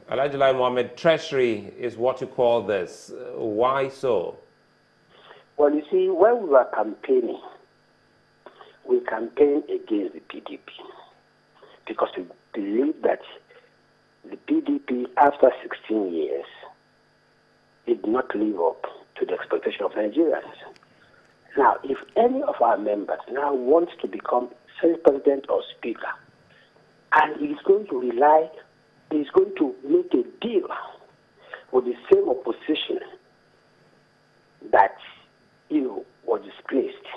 Alhaji Lai Mohammed, treachery is what you call this. Why so? Well, you see, when we were campaigning, we campaigned against the PDP because we believe that the PDP, after 16 years, did not live up to the expectation of Nigerians. Now, if any of our members now wants to become Senate President or Speaker, and he's going to make a deal with the same opposition that, was displaced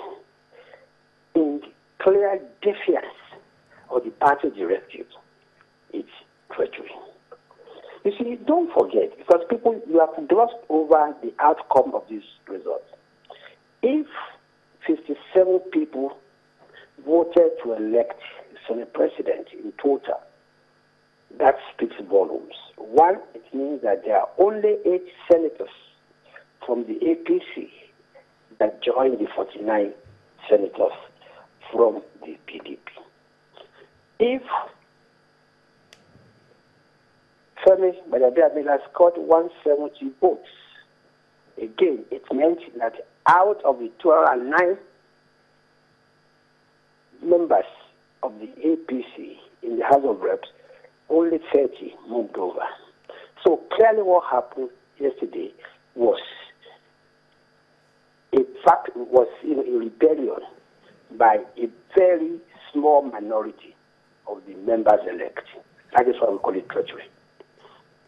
in clear defiance of the party directives, it's treachery. You see, don't forget, because you have glossed over the outcome of this result. If 57 people voted to elect Senate President in total, that speaks volumes. One, it means that there are only 8 senators from the APC that joined the 49 senators from the PDP. If Femi Gbadagba scored 170 votes, again, it meant that out of the 209 members of the APC in the House of Reps, only 30 moved over. So clearly what happened yesterday was a rebellion by a very small minority of the members elected. That is why we call it treachery.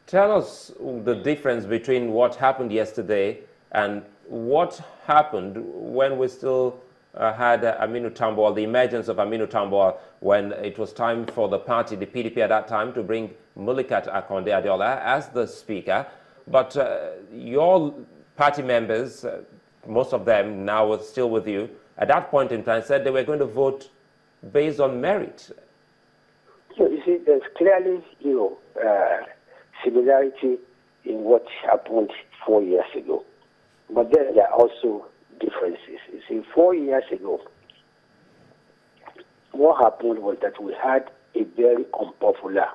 Tell us the difference between what happened yesterday and what happened when we still had Aminu Tambuwal, the emergence of Aminu Tambuwal, when it was time for the party, the PDP at that time, to bring Mulikat Akonde Adeola as the speaker. But your party members, most of them now are still with you, at that point in time said they were going to vote based on merit. So you see, there's clearly, similarity in what happened 4 years ago. But then there are also differences. You see, 4 years ago, what happened was that we had a very unpopular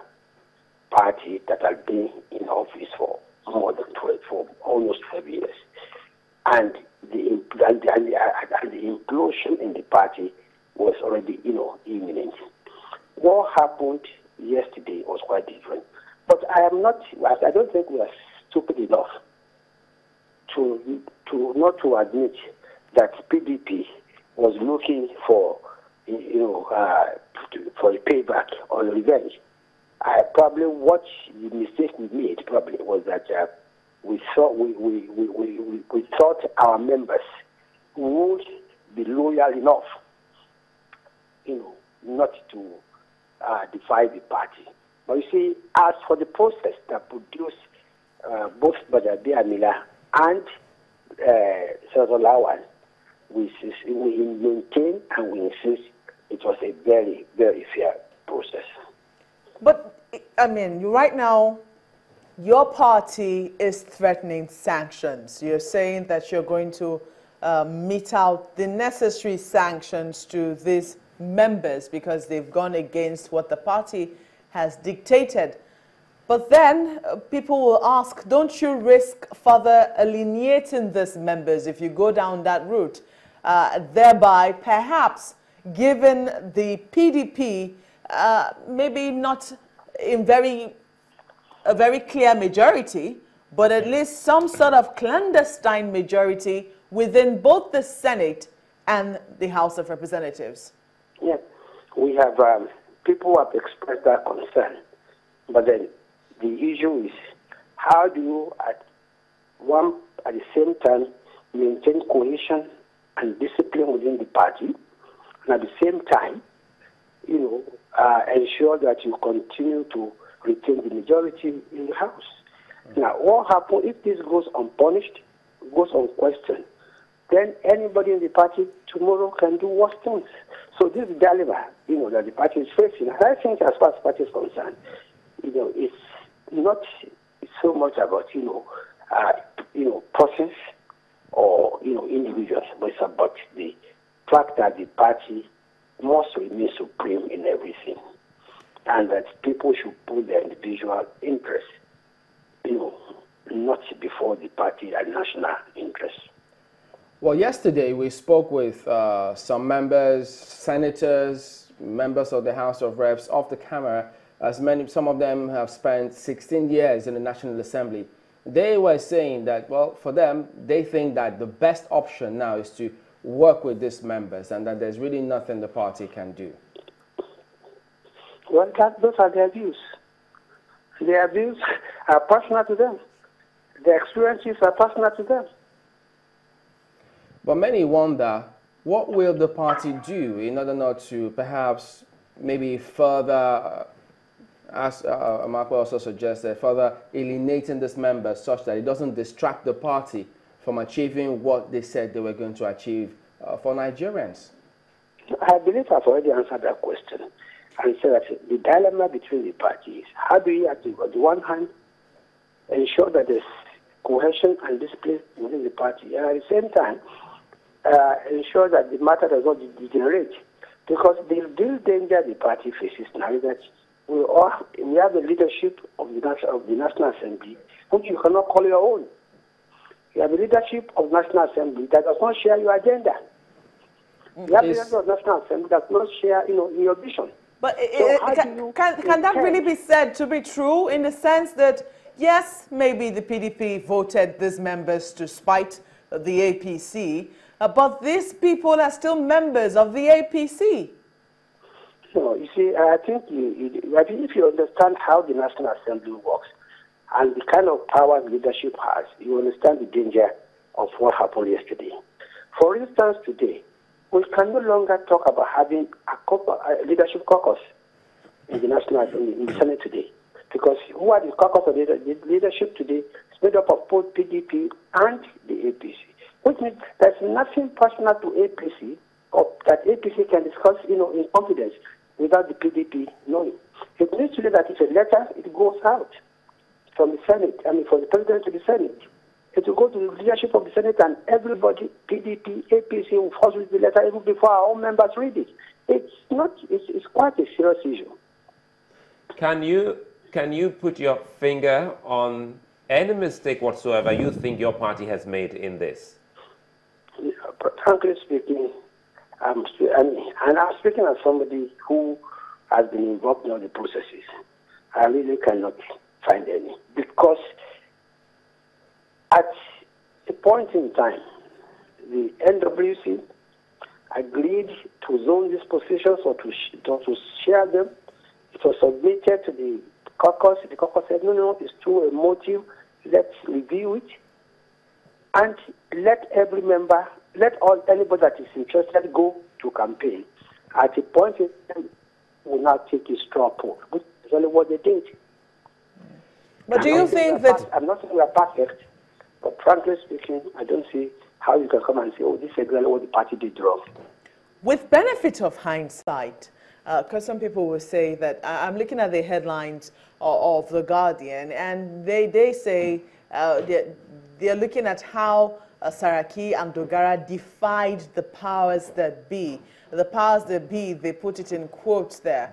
party that had been in office for more than 12, for almost 12 years. And the implosion in the party was already, imminent. What happened yesterday was quite different. But I don't think we are stupid enough to not to admit that PDP was looking for, for a payback or revenge. Probably what the mistake we made probably was that we thought our members would be loyal enough, not to defy the party. But you see, as for the process that produced both Gbadagba Amila and Senator Lawan, we maintain and we insist it was a very, very fair process. But, right now, your party is threatening sanctions. You're saying that you're going to mete out the necessary sanctions to these members because they've gone against what the party has dictated. But then people will ask, don't you risk further alienating these members if you go down that route, thereby perhaps giving the PDP maybe not in a very clear majority, but at least some sort of clandestine majority within both the Senate and the House of Representatives? Yeah, we have people have expressed that concern, but then the issue is how do you at the same time maintain cohesion and discipline within the party, and at the same time, ensure that you continue to retain the majority in the House. Now, what happens if this goes unpunished, goes unquestioned? Then anybody in the party tomorrow can do worse things. So this dilemma, that the party is facing, and I think as far as party is concerned, it's not so much about, persons or, individuals, but it's about the fact that the party must remain supreme in everything. and that people should put their individual interests, not before the party and national interests. Well, yesterday we spoke with some members, senators, members of the House of Reps off the camera, some of them have spent 16 years in the National Assembly. They were saying that, well, for them, they think that the best option now is to work with these members and that there's really nothing the party can do. Well, those are their views. Their views are personal to them. Their experiences are personal to them. But many wonder, what will the party do in order not to perhaps maybe further, as Marco also suggested, further alienating these members such that it doesn't distract the party from achieving what they said they were going to achieve for Nigerians? I believe I've already answered that question and said that the dilemma between the parties, how do you, on the one hand, ensure that there's cohesion and discipline within the party, and at the same time, ensure that the matter does not degenerate? Because the real danger the party faces now is that we have the leadership of the National Assembly, which you cannot call your own. You have the leadership of the National Assembly that does not share your agenda. You have the leadership of the National Assembly that does not share, your vision. But can that really be said to be true, in the sense that, yes, maybe the PDP voted these members to spite the APC, but these people are still members of the APC? No, you see, I think if you understand how the National Assembly works and the kind of power leadership has, you understand the danger of what happened yesterday. For instance, today, we can no longer talk about having a leadership caucus in the National Assembly, in the Senate today. Because who are the caucus of the leadership today? It's made up of both PDP and the APC. Which means there's nothing personal to APC or that APC can discuss, in confidence without the PDP knowing. It means today that if a letter, it goes out from the Senate, from the President to the Senate. It will go to the leadership of the Senate, and everybody, PDP, APC, will force with the letter even before our own members read it. It's quite a serious issue. Can you put your finger on any mistake whatsoever you think your party has made in this? Frankly speaking, I'm speaking as somebody who has been involved in all the processes. I really cannot find any, because at a point in time, the NWC agreed to zone these positions or to share them. It was submitted to the caucus. The caucus said, no, it's too emotive. Let's review it. And let every member, anybody that is interested go to campaign. At a point in time, will now take a straw poll, which is only what they did. But do you think that... I'm not saying we are perfect, but frankly speaking, I don't see how you can come and say, oh, this is exactly what the party did wrong. With benefit of hindsight, because some people will say that, I'm looking at the headlines of The Guardian, and they say they're looking at how Saraki and Dogara defied the powers that be. The powers that be, they put it in quotes there.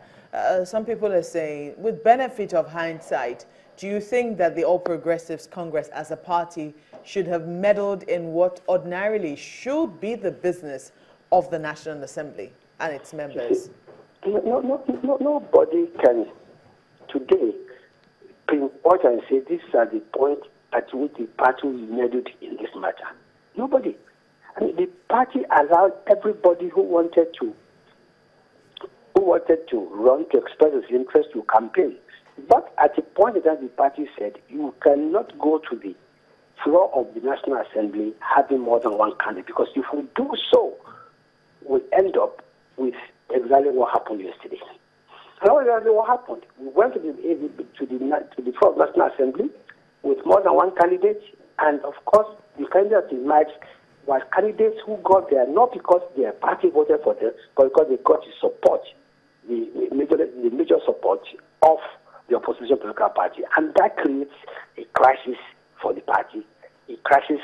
Some people are saying, with benefit of hindsight, do you think that the All Progressives Congress as a party should have meddled in what ordinarily should be the business of the National Assembly and its members? Nobody can today pinpoint and say this is the point at which the party meddled in this matter. Nobody. The party allowed everybody who wanted to run, to express his interest, to campaign. But at the point that the party said, you cannot go to the floor of the National Assembly having more than one candidate, because if we do so, we'll end up with exactly what happened yesterday. And exactly what happened. We went to the floor of the National Assembly with more than one candidate, and of course, the candidates emerged were candidates who got there not because their party voted for them, but because they got the support, the major support of the opposition political party. And that creates a crisis for the party, a crisis